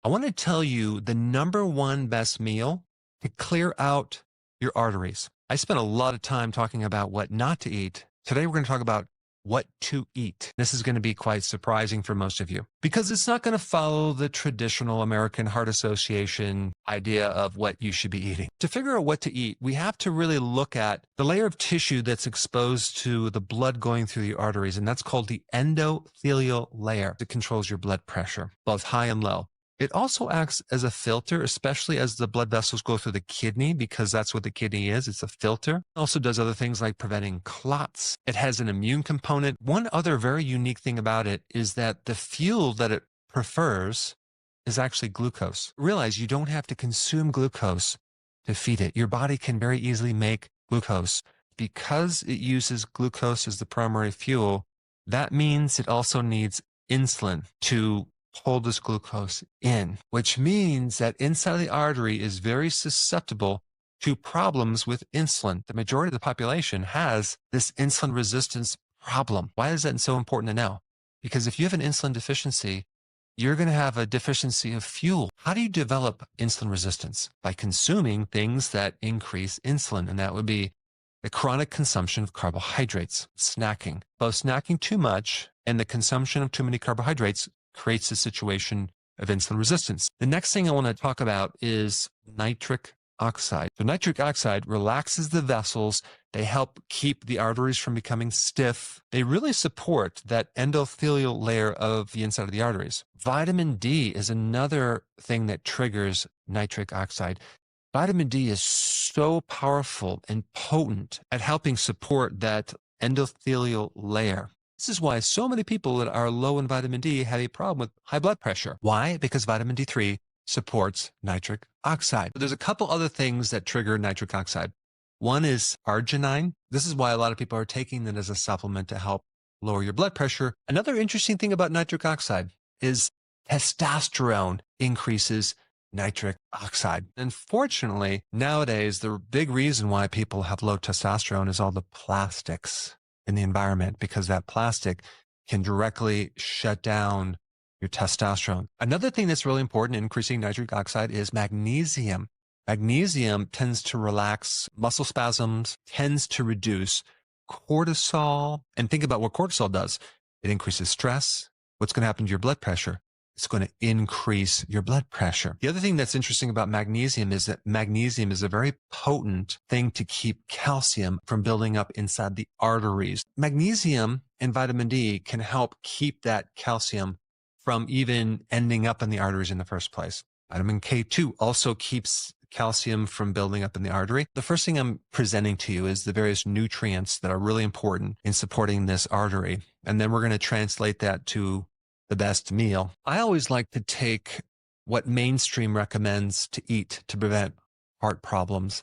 I want to tell you the #1 best meal to clear out your arteries. I spent a lot of time talking about what not to eat. Today, we're going to talk about what to eat. This is going to be quite surprising for most of you because it's not going to follow the traditional American Heart Association idea of what you should be eating. To figure out what to eat, we have to really look at the layer of tissue that's exposed to the blood going through the arteries, and that's called the endothelial layer. It controls your blood pressure, both high and low. It also acts as a filter, especially as the blood vessels go through the kidney, because that's what the kidney is. It's a filter. It also does other things like preventing clots. It has an immune component. One other very unique thing about it is that the fuel that it prefers is actually glucose. Realize you don't have to consume glucose to feed it. Your body can very easily make glucose. Because it uses glucose as the primary fuel, that means it also needs insulin to hold this glucose in, which means that inside of the artery is very susceptible to problems with insulin. The majority of the population has this insulin resistance problem. Why is that so important to know? Because if you have an insulin deficiency, you're going to have a deficiency of fuel. How do you develop insulin resistance? By consuming things that increase insulin, and that would be the chronic consumption of carbohydrates, snacking. Both snacking too much and the consumption of too many carbohydrates creates a situation of insulin resistance. The next thing I want to talk about is nitric oxide. So nitric oxide relaxes the vessels. They help keep the arteries from becoming stiff. They really support that endothelial layer of the inside of the arteries. Vitamin D is another thing that triggers nitric oxide. Vitamin D is so powerful and potent at helping support that endothelial layer. This is why so many people that are low in vitamin D have a problem with high blood pressure. Why? Because vitamin D3 supports nitric oxide. But there's a couple other things that trigger nitric oxide. One is arginine. This is why a lot of people are taking it as a supplement to help lower your blood pressure. Another interesting thing about nitric oxide is testosterone increases nitric oxide. Unfortunately, nowadays, the big reason why people have low testosterone is all the plastics in the environment, because that plastic can directly shut down your testosterone. Another thing that's really important in increasing nitric oxide is magnesium. Magnesium tends to relax muscle spasms, tends to reduce cortisol. And think about what cortisol does. It increases stress. What's going to happen to your blood pressure? It's going to increase your blood pressure. The other thing that's interesting about magnesium is that magnesium is a very potent thing to keep calcium from building up inside the arteries. Magnesium and vitamin D can help keep that calcium from even ending up in the arteries in the first place. Vitamin K2 also keeps calcium from building up in the artery. The first thing I'm presenting to you is the various nutrients that are really important in supporting this artery. And then we're going to translate that to the best meal. I always like to take what mainstream recommends to eat to prevent heart problems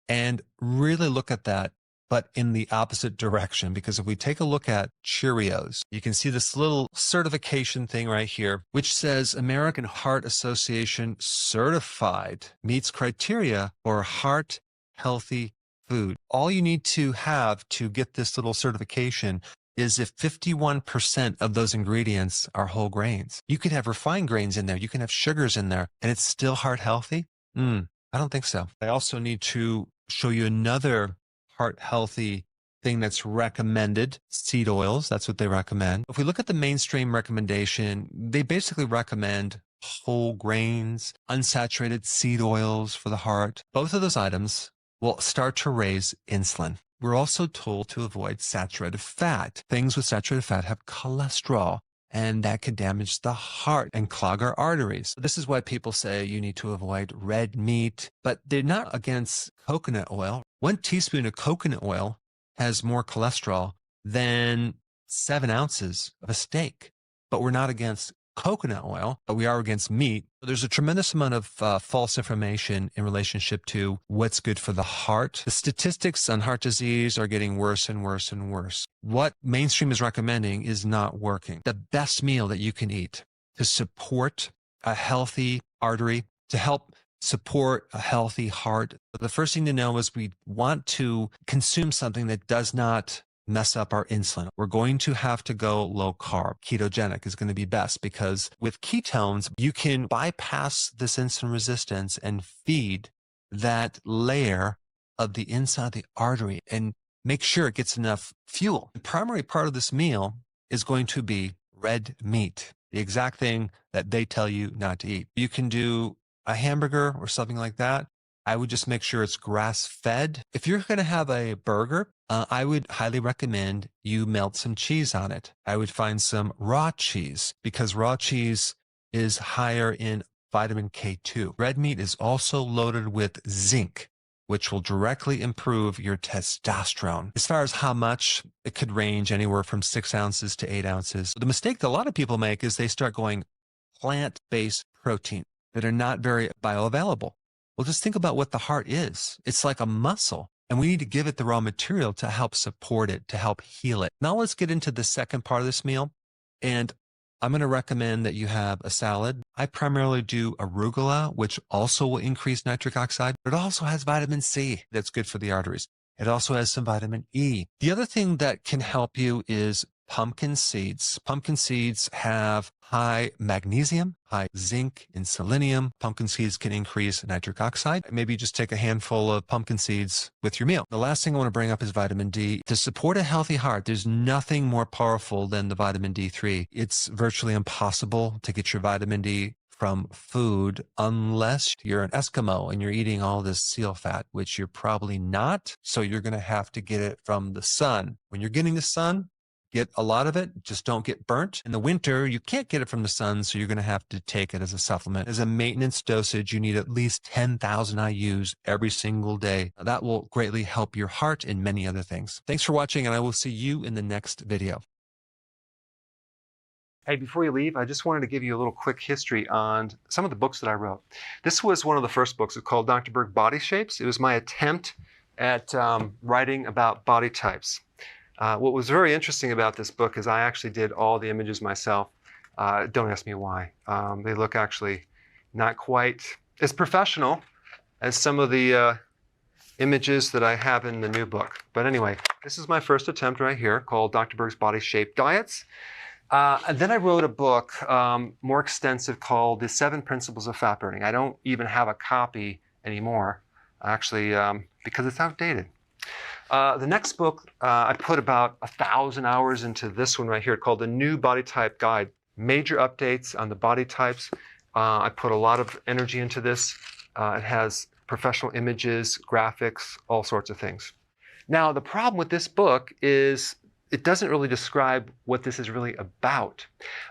and really look at that, but in the opposite direction. Because if we take a look at Cheerios, you can see this little certification thing right here, which says American Heart Association certified, meets criteria for heart healthy food. All you need to have to get this little certification is if 51% of those ingredients are whole grains. You could have refined grains in there. You can have sugars in there, and it's still heart healthy? I don't think so. I also need to show you another heart healthy thing that's recommended, seed oils. That's what they recommend. If we look at the mainstream recommendation, they basically recommend whole grains, unsaturated seed oils for the heart. Both of those items will start to raise insulin. We're also told to avoid saturated fat. Things with saturated fat have cholesterol, and that could damage the heart and clog our arteries. This is why people say you need to avoid red meat, but they're not against coconut oil. 1 teaspoon of coconut oil has more cholesterol than 7 ounces of a steak. But we're not against coconut oil, but we are against meat. There's a tremendous amount of false information in relationship to what's good for the heart. The statistics on heart disease are getting worse and worse and worse. What mainstream is recommending is not working. The best meal that you can eat to support a healthy artery, to help support a healthy heart. The first thing to know is we want to consume something that does not mess up our insulin. We're going to have to go low carb. Ketogenic is going to be best because with ketones, you can bypass this insulin resistance and feed that layer of the inside of the artery and make sure it gets enough fuel. The primary part of this meal is going to be red meat, the exact thing that they tell you not to eat. You can do a hamburger or something like that. I would just make sure it's grass-fed. If you're going to have a burger, I would highly recommend you melt some cheese on it. I would find some raw cheese because raw cheese is higher in vitamin K2. Red meat is also loaded with zinc, which will directly improve your testosterone. As far as how much, it could range anywhere from 6 ounces to 8 ounces. The mistake that a lot of people make is they start going plant-based protein that are not very bioavailable. Well, just think about what the heart is. It's like a muscle, and we need to give it the raw material to help support it, to help heal it. Now let's get into the second part of this meal, and I'm going to recommend that you have a salad. I primarily do arugula, which also will increase nitric oxide, but it also has vitamin C that's good for the arteries. It also has some vitamin E. The other thing that can help you is pumpkin seeds. Pumpkin seeds have high magnesium, high zinc, and selenium. Pumpkin seeds can increase nitric oxide. Maybe just take a handful of pumpkin seeds with your meal. The last thing I want to bring up is vitamin D. To support a healthy heart, there's nothing more powerful than the vitamin D3. It's virtually impossible to get your vitamin D from food unless you're an Eskimo and you're eating all this seal fat, which you're probably not. So you're going to have to get it from the sun. When you're getting the sun, get a lot of it, just don't get burnt. In the winter, you can't get it from the sun, so you're going to have to take it as a supplement. As a maintenance dosage, you need at least 10,000 IUs every single day. That will greatly help your heart and many other things. Thanks for watching, and I will see you in the next video. Hey, before you leave, I just wanted to give you a little quick history on some of the books that I wrote. This was one of the first books. It's called Dr. Berg Body Shapes. It was my attempt at writing about body types. What was very interesting about this book is I actually did all the images myself. Don't ask me why. They look actually not quite as professional as some of the images that I have in the new book. But anyway, this is my first attempt right here called Dr. Berg's Body Shape Diets. And then I wrote a book more extensive called The 7 Principles of Fat Burning. I don't even have a copy anymore, actually, because it's outdated. The next book, I put about 1,000 hours into this one right here called The New Body Type Guide. Major updates on the body types. I put a lot of energy into this. It has professional images, graphics, all sorts of things. Now, the problem with this book is it doesn't really describe what this is really about.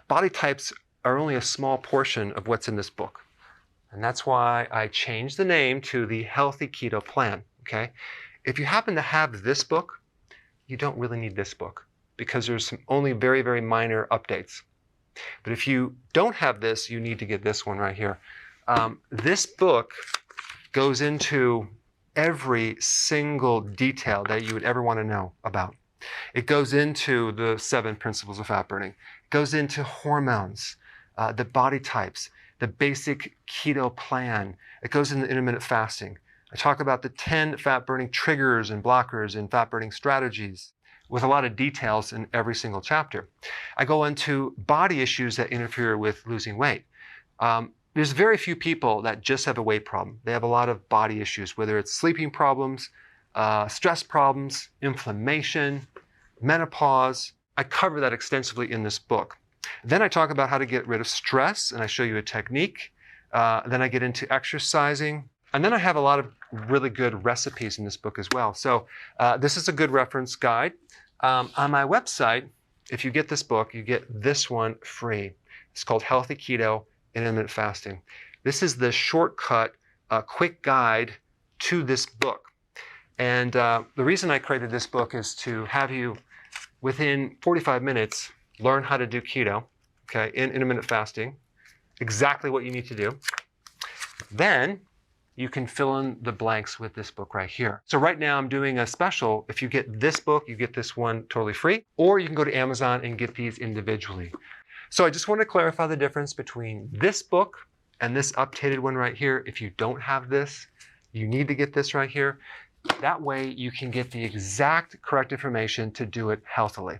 Body types are only a small portion of what's in this book. And that's why I changed the name to the Healthy Keto Plan, okay? If you happen to have this book, you don't really need this book because there's only very, very minor updates. But if you don't have this, you need to get this one right here. This book goes into every single detail that you would ever want to know about. It goes into the 7 principles of fat burning. It goes into hormones, the body types, the basic keto plan. It goes into intermittent fasting. I talk about the 10 fat-burning triggers and blockers and fat-burning strategies with a lot of details in every single chapter. I go into body issues that interfere with losing weight. There's very few people that just have a weight problem. They have a lot of body issues, whether it's sleeping problems, stress problems, inflammation, menopause. I cover that extensively in this book. Then I talk about how to get rid of stress, and I show you a technique. Then I get into exercising. And then I have a lot of really good recipes in this book as well. So this is a good reference guide. On my website, if you get this book, you get this one free. It's called Healthy Keto and Intermittent Fasting. This is the shortcut, quick guide to this book. And the reason I created this book is to have you, within 45 minutes, learn how to do keto, okay, in intermittent fasting, exactly what you need to do. Then you can fill in the blanks with this book right here. So right now I'm doing a special. If you get this book, you get this one totally free, or you can go to Amazon and get these individually. So I just want to clarify the difference between this book and this updated one right here. If you don't have this, you need to get this right here. That way you can get the exact correct information to do it healthily.